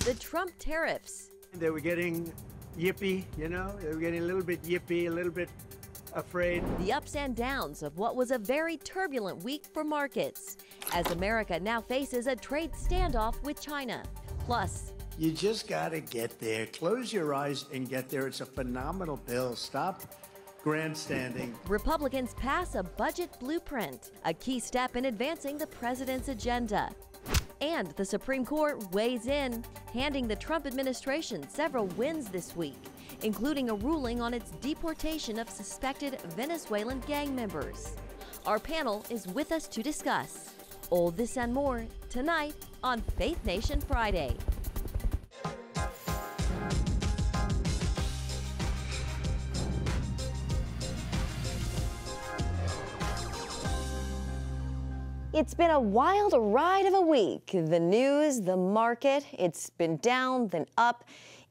the Trump tariffs. They were getting yippy, they were getting a little bit yippy, a little bit afraid. The ups and downs of what was a very turbulent week for markets, as America now faces a trade standoff with China. Plus, you just got to get there. Close your eyes and get there. It's a phenomenal bill. Stop grandstanding. Republicans pass a budget blueprint, a key step in advancing the president's agenda. And the Supreme Court weighs in, handing the Trump administration several wins this week, including a ruling on its deportation of suspected Venezuelan gang members. Our panel is with us to discuss all this and more tonight on Faith Nation Friday. It's been a wild ride of a week. The news, the market, it's been down, then up,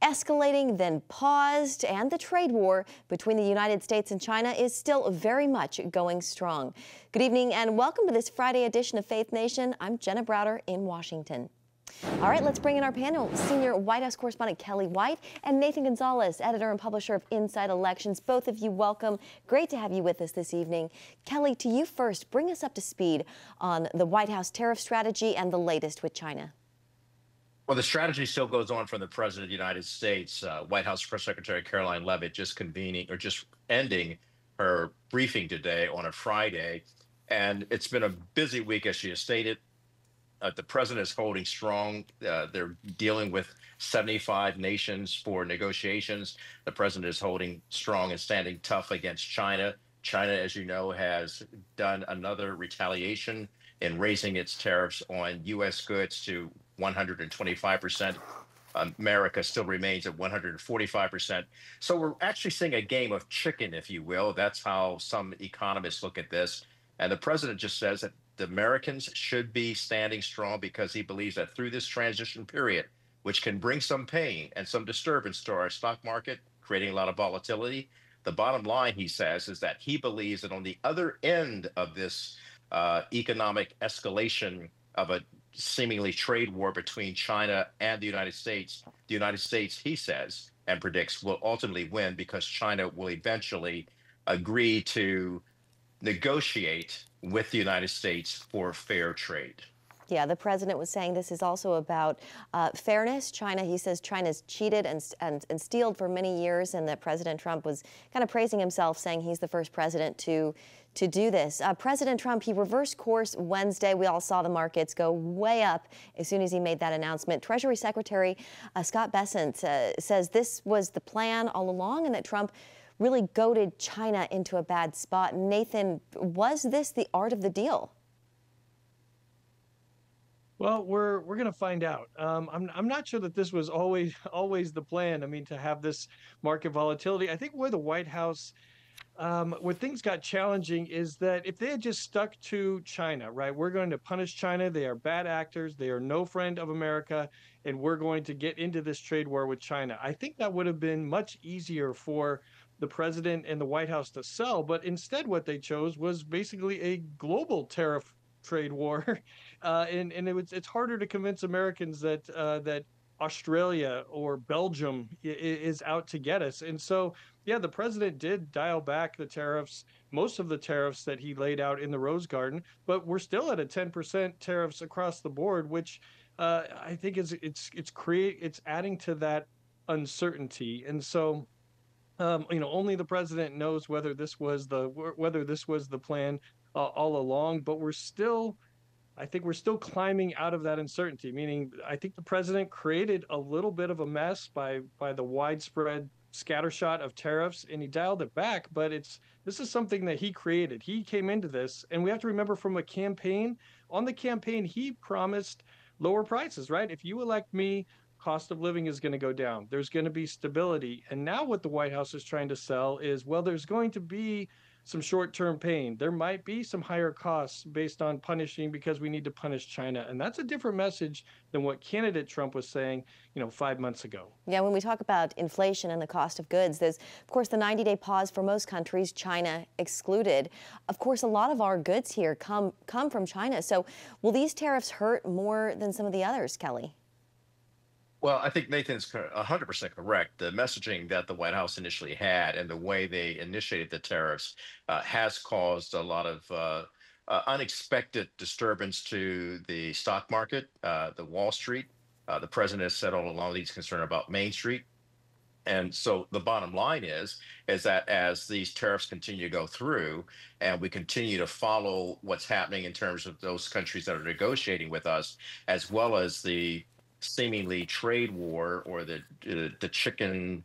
escalating, then paused, and the trade war between the United States and China is still very much going strong. Good evening and welcome to this Friday edition of Faith Nation. I'm Jenna Browder in Washington. All right, let's bring in our panel. Senior White House correspondent Kelly White and Nathan Gonzalez, editor and publisher of Inside Elections. Both of you welcome. Great to have you with us this evening. Kelly, to you first. Bring us up to speed on the White House tariff strategy and the latest with China. Well, the strategy still goes on from the President of the United States. White House Press Secretary Caroline Leavitt just ending her briefing today on a Friday. And it's been a busy week, as she has stated. The president is holding strong. They're dealing with 75 nations for negotiations. The president is holding strong and standing tough against China. China, as you know, has done another retaliation in raising its tariffs on U.S. goods to 125%. America still remains at 145%. So we're actually seeing a game of chicken, if you will. That's how some economists look at this. And the president just says that the Americans should be standing strong because he believes that through this transition period, which can bring some pain and some disturbance to our stock market, creating a lot of volatility, the bottom line, he says, is that he believes that on the other end of this economic escalation of a seemingly trade war between China and the United States, he says, and predicts, will ultimately win because China will eventually agree to negotiate with the United States for fair trade. Yeah, the president was saying this is also about fairness. China, he says China's cheated and stealed for many years, and that President Trump was kind of praising himself, saying he's the first president to do this. President Trump, he reversed course Wednesday. We all saw the markets go way up as soon as he made that announcement. Treasury Secretary Scott Bessent says this was the plan all along and that Trump really goaded China into a bad spot. Nathan, was this the art of the deal? Well, we're going to find out. I'm not sure that this was always the plan. I mean, to have this market volatility. I think where the White House, where things got challenging is that if they had just stuck to China, right, we're going to punish China. They are bad actors. They are no friend of America. And we're going to get into this trade war with China. I think that would have been much easier for the president and the White House to sell. But instead, what they chose was basically a global tariff trade war. And it's harder to convince Americans that that Australia or Belgium is out to get us. And so, yeah, the president did dial back the tariffs, most of the tariffs that he laid out in the Rose Garden, but we're still at a 10% tariffs across the board, which I think it's adding to that uncertainty. And so, only the president knows whether this was the plan all along. But I think we're still climbing out of that uncertainty. Meaning, I think the president created a little bit of a mess by the widespread scattershot of tariffs, and he dialed it back. But this is something that he created. He came into this, and we have to remember from a campaign. On the campaign, he promised lower prices. Right? If you elect me, cost of living is going to go down. There's going to be stability. And now what the White House is trying to sell is, well, there's going to be some short-term pain. There might be some higher costs based on punishing because we need to punish China. And that's a different message than what candidate Trump was saying, 5 months ago. Yeah, when we talk about inflation and the cost of goods, there's, of course, the 90-day pause for most countries, China excluded. Of course, a lot of our goods here come from China. So will these tariffs hurt more than some of the others, Kelly? Well, I think Nathan's 100% correct. The messaging that the White House initially had and the way they initiated the tariffs has caused a lot of unexpected disturbance to the stock market, the Wall Street. The president has said all along he's concerned about Main Street. And so the bottom line is that as these tariffs continue to go through and we continue to follow what's happening in terms of those countries that are negotiating with us, as well as the seemingly trade war or the chicken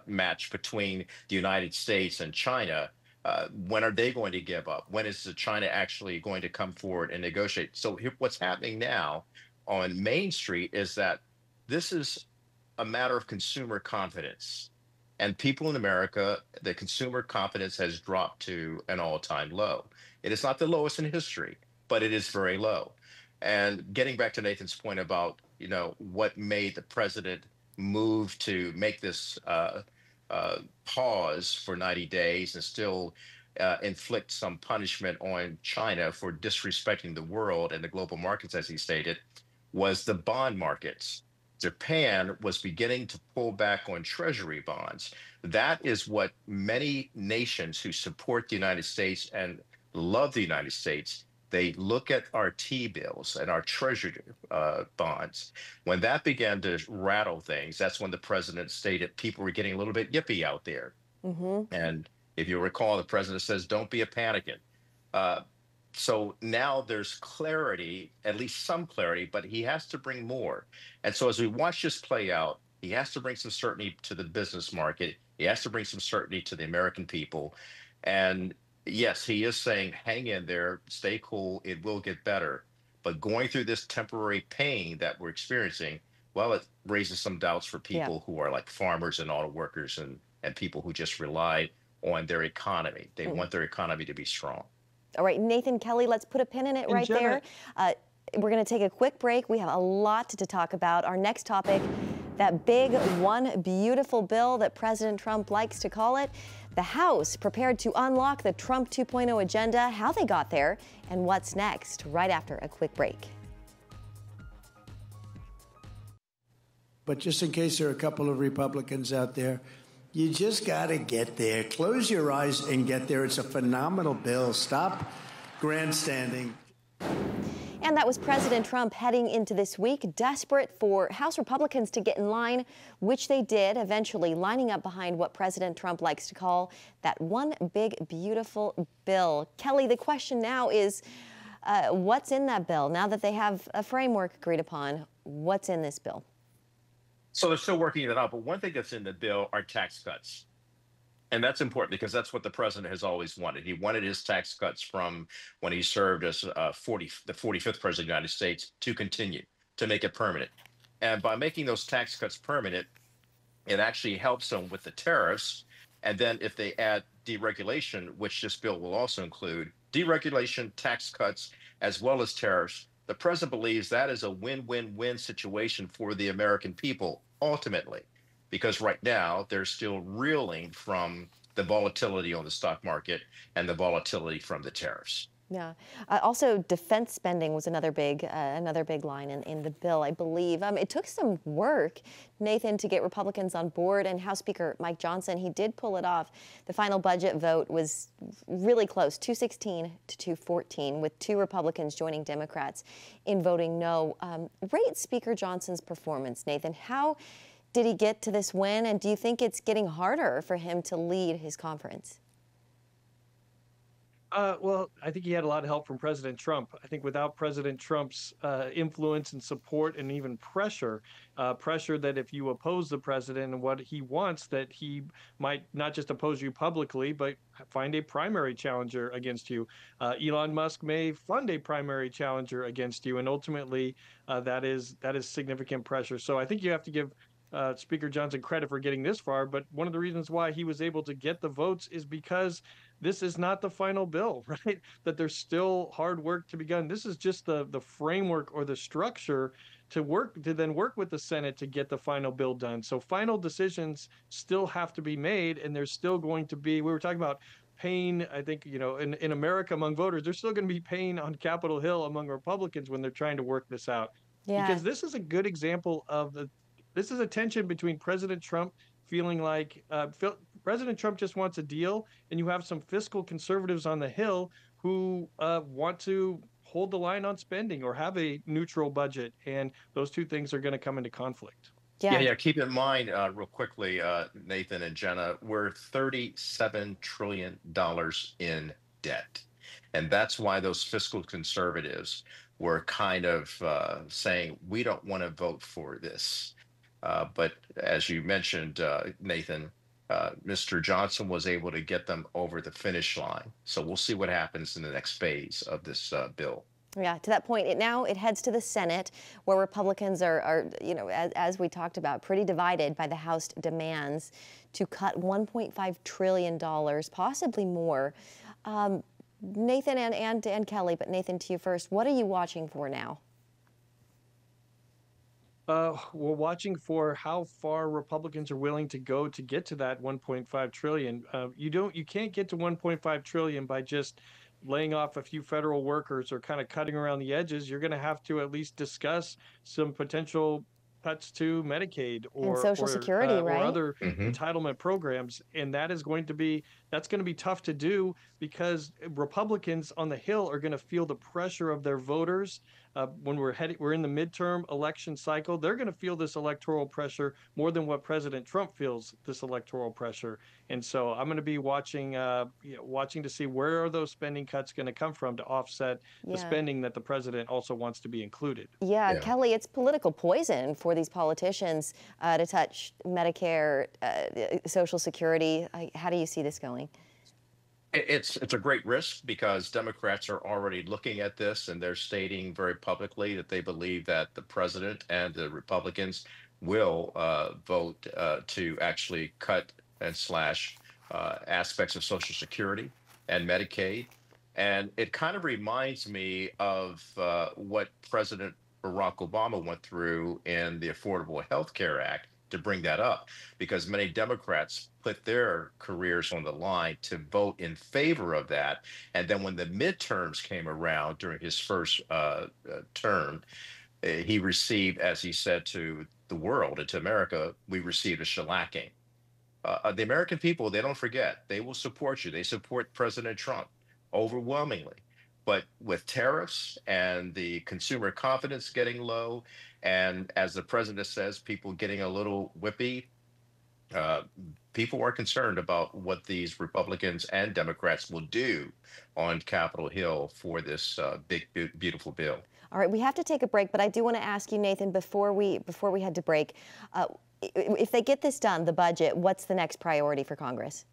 match between the United States and China, when are they going to give up? When is China actually going to come forward and negotiate? So here, what's happening now on Main Street is that this is a matter of consumer confidence. And people in America, the consumer confidence has dropped to an all-time low. It is not the lowest in history, but it is very low. And getting back to Nathan's point about, what made the president move to make this pause for 90 days and still inflict some punishment on China for disrespecting the world and the global markets, as he stated, was the bond markets. Japan was beginning to pull back on treasury bonds. That is what many nations who support the United States and love the United States, they look at our T-bills and our treasury bonds. When that began to rattle things, that's when the president stated people were getting a little bit yippy out there. And if you recall, the president says, don't be a panicking. So now there's clarity, at least some clarity, but he has to bring more. And so as we watch this play out, he has to bring some certainty to the business market. He has to bring some certainty to the American people. And yes, he is saying, hang in there, stay cool, it will get better. But going through this temporary pain that we're experiencing, well, it raises some doubts for people who are like farmers and auto workers and people who just rely on their economy. They want their economy to be strong. All right, Nathan Kelly, let's put a pin in it right there. We're going to take a quick break. We have a lot to talk about. Our next topic, that big one beautiful bill that President Trump likes to call it. The House prepared to unlock the Trump 2.0 agenda, how they got there, and what's next, right after a quick break. But just in case there are a couple of Republicans out there, you just got to get there. Close your eyes and get there. It's a phenomenal bill. Stop grandstanding. And that was President Trump heading into this week, desperate for House Republicans to get in line, which they did, eventually lining up behind what President Trump likes to call that one big, beautiful bill. Kelly, the question now is, what's in that bill? Now that they have a framework agreed upon, what's in this bill? So they're still working it out. But one thing that's in the bill are tax cuts. And that's important because that's what the president has always wanted. He wanted his tax cuts from when he served as the 45th president of the United States to continue, to make it permanent. And by making those tax cuts permanent, it actually helps them with the tariffs. And then if they add deregulation, which this bill will also include, deregulation, tax cuts, as well as tariffs, the president believes that is a win-win-win situation for the American people, ultimately, because right now they're still reeling from the volatility on the stock market and the volatility from the tariffs. Yeah. Also, defense spending was another big line in the bill, I believe. It took some work, Nathan, to get Republicans on board, and House Speaker Mike Johnson, he did pull it off. The final budget vote was really close, 216 to 214, with 2 Republicans joining Democrats in voting no. Rate Speaker Johnson's performance, Nathan. How did he get to this win, and do you think it's getting harder for him to lead his conference? Well, I think he had a lot of help from President Trump. I think without President Trump's influence and support and even pressure that if you oppose the president and what he wants, that he might not just oppose you publicly, but find a primary challenger against you. Elon Musk may fund a primary challenger against you, and ultimately that is significant pressure. So I think you have to give Speaker Johnson credit for getting this far, but one of the reasons why he was able to get the votes is because this is not the final bill, right? That there's still hard work to be done. This is just the framework or the structure to then work with the Senate to get the final bill done. So final decisions still have to be made, and there's still going to be, we were talking about pain, I think, in America among voters, there's still going to be pain on Capitol Hill among Republicans when they're trying to work this out. Yeah. Because this is a good example of this is a tension between President Trump feeling like President Trump just wants a deal, and you have some fiscal conservatives on the Hill who want to hold the line on spending or have a neutral budget, and those two things are going to come into conflict. Yeah, Yeah. yeah. Keep in mind, real quickly, Nathan and Jenna, we're $37 trillion in debt. And that's why those fiscal conservatives were kind of saying, we don't want to vote for this. But as you mentioned, Nathan, Mr. Johnson was able to get them over the finish line. So we'll see what happens in the next phase of this bill. Yeah, to that point, now it heads to the Senate, where Republicans are as we talked about, pretty divided by the House demands to cut $1.5 trillion, possibly more. Nathan and Kelly, but Nathan, to you first. What are you watching for now? We're watching for how far Republicans are willing to go to get to that 1.5 trillion. You can't get to 1.5 trillion by just laying off a few federal workers or kind of cutting around the edges. You're going to have to at least discuss some potential cuts to Medicaid and Social Security, right? Or other entitlement programs, and that's going to be tough to do because Republicans on the Hill are going to feel the pressure of their voters. When we're in the midterm election cycle, they're going to feel this electoral pressure more than what President Trump feels this electoral pressure. And so I'm going to be watching to see where are those spending cuts going to come from to offset the spending that the president also wants to be included. Yeah, Kelly, it's political poison for these politicians to touch Medicare, Social Security. How do you see this going? It's a great risk because Democrats are already looking at this and they're stating very publicly that they believe that the president and the Republicans will vote to actually cut and slash aspects of Social Security and Medicaid. And it kind of reminds me of what President Barack Obama went through in the Affordable Health Care Act to bring that up, because many Democrats put their careers on the line to vote in favor of that. And then when the midterms came around during his first term, he received, as he said to the world and to America, we received a shellacking. The American people, they don't forget. They will support you. They support President Trump overwhelmingly. But with tariffs and the consumer confidence getting low, and as the president says, people getting a little whippy, people are concerned about what these Republicans and Democrats will do on Capitol Hill for this big, beautiful bill. All right, we have to take a break, but I do want to ask you, Nathan, before we head to break, if they get this done, the budget, what's the next priority for Congress?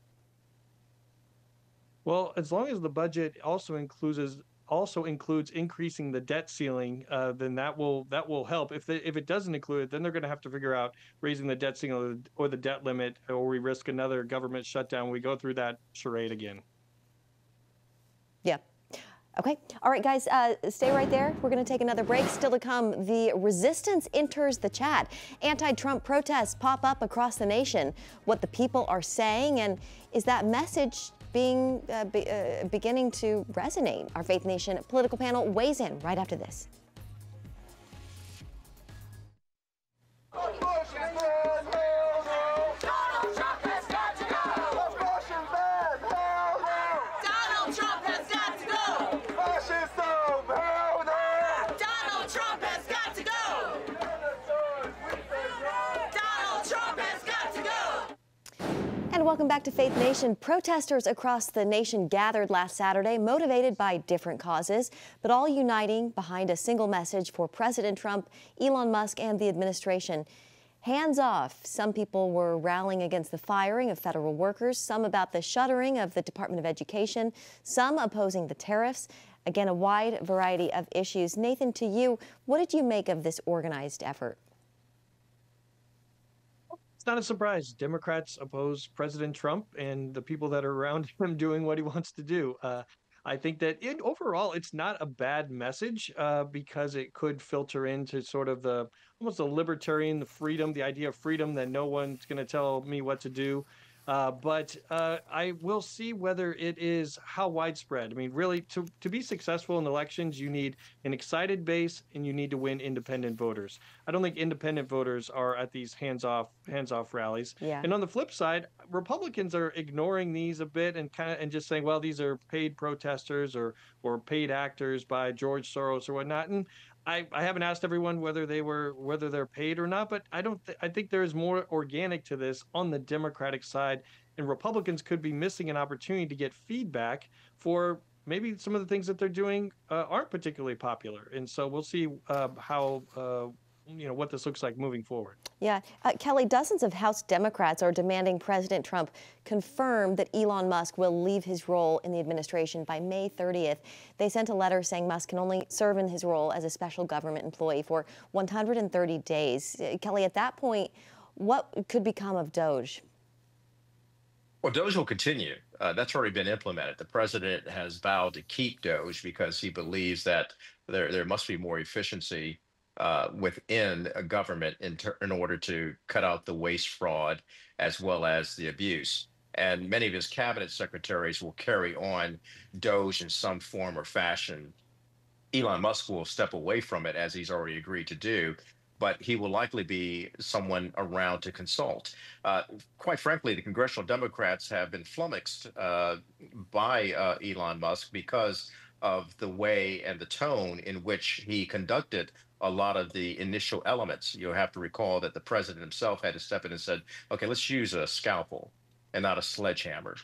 Well, as long as the budget also includes increasing the debt ceiling, then that will help. If it doesn't include it, then they're going to have to figure out raising the debt ceiling or the debt limit, or we risk another government shutdown. We go through that charade again. Yeah. Okay. All right, guys, stay right there. We're going to take another break. Still to come, the resistance enters the chat. Anti-Trump protests pop up across the nation. What the people are saying, and is that message beginning to resonate? Our Faith Nation political panel weighs in right after this. And welcome back to Faith Nation. Protesters across the nation gathered last Saturday, motivated by different causes, but all uniting behind a single message for President Trump, Elon Musk, and the administration. Hands off. Some people were rallying against the firing of federal workers, some about the shuttering of the Department of Education, some opposing the tariffs. Again, a wide variety of issues. Nathan, to you, what did you make of this organized effort? It's not a surprise. Democrats oppose President Trump and the people that are around him doing what he wants to do. I think that overall, it's not a bad message because it could filter into sort of almost the libertarian, the freedom, the idea of freedom that no one's going to tell me what to do. But I will see whether it is how widespread. I mean, really, to be successful in elections, you need an excited base and you need to win independent voters. I don't think independent voters are at these hands-off rallies. Yeah. And on the flip side, Republicans are ignoring these a bit and just saying, well, these are paid protesters or paid actors by George Soros or whatnot. And I haven't asked everyone whether they're paid or not, but I think there is more organic to this on the Democratic side, and Republicans could be missing an opportunity to get feedback for maybe some of the things that they're doing aren't particularly popular, and so we'll see how what this looks like moving forward. Yeah. Kelly, dozens of House Democrats are demanding President Trump confirm that Elon Musk will leave his role in the administration by May 30th. They sent a letter saying Musk can only serve in his role as a special government employee for 130 days. Kelly, at that point, what could become of Doge? Well, Doge will continue. That's already been implemented. The president has vowed to keep Doge because he believes that there must be more efficiency within a government in order to cut out the waste, fraud, as well as the abuse. And many of his cabinet secretaries will carry on Doge in some form or fashion. Elon Musk will step away from it, as he's already agreed to do, but he will likely be someone around to consult. Quite frankly, the congressional Democrats have been flummoxed by Elon Musk because of the way and the tone in which he conducted a lot of the initial elements. You'll have to recall that the president himself had to step in and said, okay, let's use a scalpel and not a sledgehammer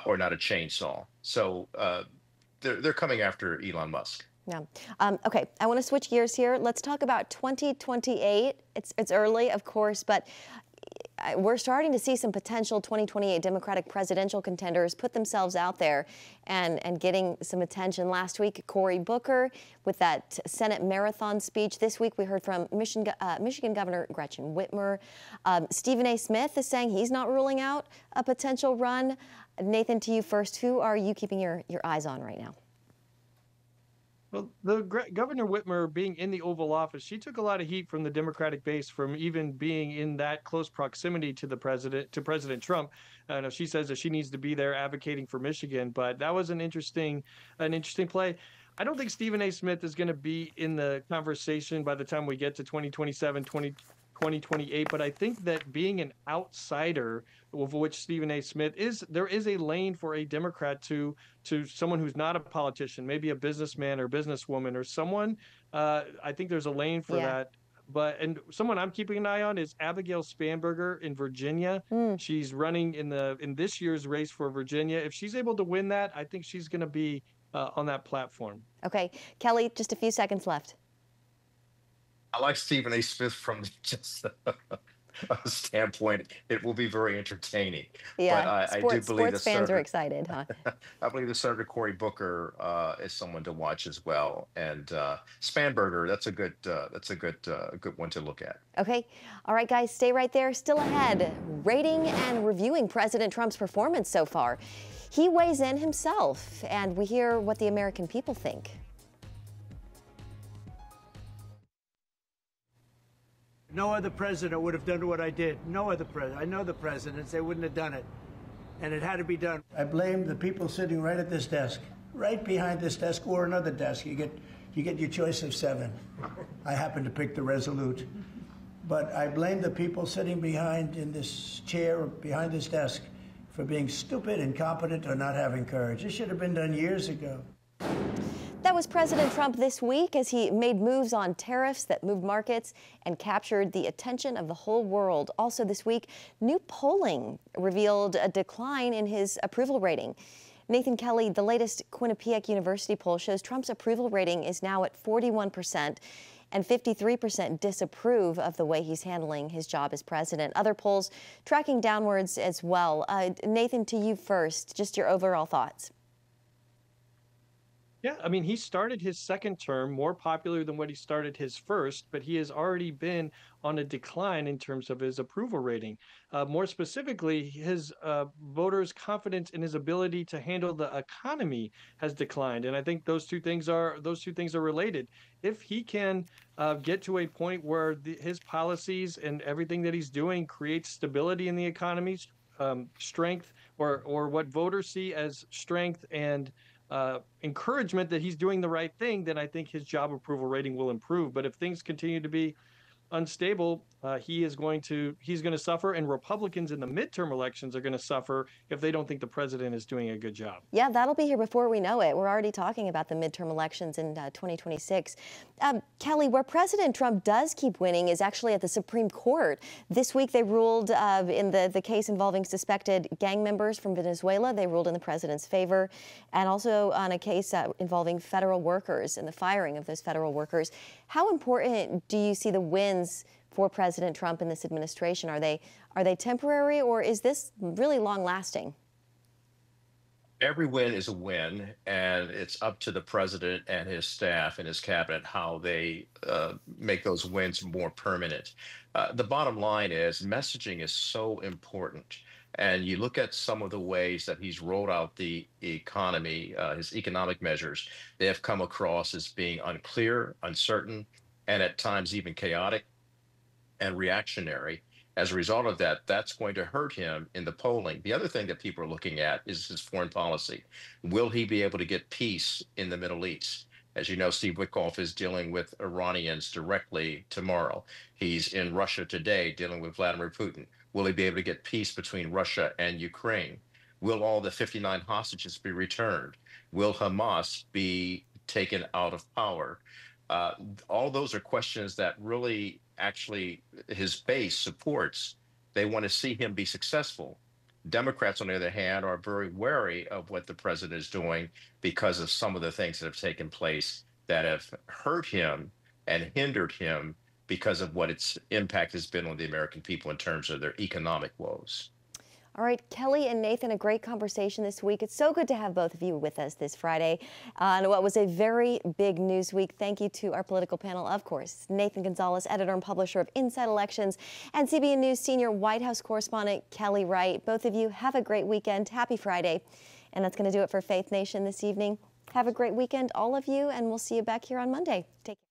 or not a chainsaw. So they're coming after Elon Musk. Yeah. Okay, I want to switch gears here. Let's talk about 2028. It's early, of course, but we're starting to see some potential 2028 Democratic presidential contenders put themselves out there and getting some attention. Last week, Cory Booker with that Senate marathon speech. This week, we heard from Michigan Governor Gretchen Whitmer. Stephen A. Smith is saying he's not ruling out a potential run. Nathan, to you first. Who are you keeping your eyes on right now? Well, Governor Whitmer being in the Oval Office, she took a lot of heat from the Democratic base from even being in that close proximity to President Trump. She says that she needs to be there advocating for Michigan, but that was an interesting play. I don't think Stephen A. Smith is going to be in the conversation by the time we get to 2027, 2028, but I think that being an outsider, of which Stephen A. Smith is, there is a lane for a Democrat to someone who's not a politician, maybe a businessman or businesswoman or someone. I think there's a lane for that. And someone I'm keeping an eye on is Abigail Spanberger in Virginia. She's running in this year's race for Virginia. If she's able to win that, I think she's going to be on that platform. Okay, Kelly, just a few seconds left. I like Stephen A. Smith from just a standpoint. It will be very entertaining. Yeah, but I do believe sports fans are excited, huh? I believe the Senator Cory Booker is someone to watch as well, and Spanberger. That's a good one to look at. Okay, all right, guys, stay right there. Still ahead, rating and reviewing President Trump's performance so far. He weighs in himself, and we hear what the American people think. No other president would have done what I did. No other president. I know the presidents, they wouldn't have done it. And it had to be done. I blame the people sitting right at this desk, right behind this desk or another desk. You get your choice of 7. I happen to pick the Resolute. But I blame the people sitting behind in this chair or behind this desk for being stupid, incompetent, or not having courage. This should have been done years ago. That was President Trump this week as he made moves on tariffs that moved markets and captured the attention of the whole world. Also this week, new polling revealed a decline in his approval rating. Nathan Kelly, the latest Quinnipiac University poll shows Trump's approval rating is now at 41%, and 53% disapprove of the way he's handling his job as president. Other polls tracking downwards as well. Nathan, to you first, just your overall thoughts. Yeah, I mean, he started his second term more popular than what he started his first, but he has already been on a decline in terms of his approval rating. More specifically, his voters' confidence in his ability to handle the economy has declined, and I think those two things are related. If he can get to a point where his policies and everything that he's doing creates stability in the economy, strength or what voters see as strength and encouragement that he's doing the right thing, then I think his job approval rating will improve. But if things continue to be unstable, he's going to suffer, and Republicans in the midterm elections are going to suffer if they don't think the president is doing a good job. Yeah, that'll be here before we know it. We're already talking about the midterm elections in 2026. Kelly, where President Trump does keep winning is actually at the Supreme Court. This week they ruled in the case involving suspected gang members from Venezuela. They ruled in the president's favor, and also on a case involving federal workers and the firing of those federal workers. How important do you see the wins for President Trump and this administration? Are they temporary, or is this really long-lasting? Every win is a win, and it's up to the president and his staff and his cabinet how they make those wins more permanent. The bottom line is messaging is so important. And you look at some of the ways that he's rolled out the economy, his economic measures, they have come across as being unclear, uncertain, and at times even chaotic and reactionary. As a result of that, that's going to hurt him in the polling. The other thing that people are looking at is his foreign policy. Will he be able to get peace in the Middle East? As you know, Steve Witkoff is dealing with Iranians directly tomorrow. He's in Russia today dealing with Vladimir Putin. Will he be able to get peace between Russia and Ukraine? Will all the 59 hostages be returned? Will Hamas be taken out of power? All those are questions that really actually his base supports. They want to see him be successful. Democrats, on the other hand, are very wary of what the president is doing because of some of the things that have taken place that have hurt him and hindered him because of what its impact has been on the American people in terms of their economic woes. All right, Kelly and Nathan, a great conversation this week. It's so good to have both of you with us this Friday on what was a very big news week. Thank you to our political panel, of course, Nathan Gonzalez, editor and publisher of Inside Elections, and CBN News senior White House correspondent Kelly Wright. Both of you have a great weekend. Happy Friday. And that's going to do it for Faith Nation this evening. Have a great weekend, all of you, and we'll see you back here on Monday. Take care.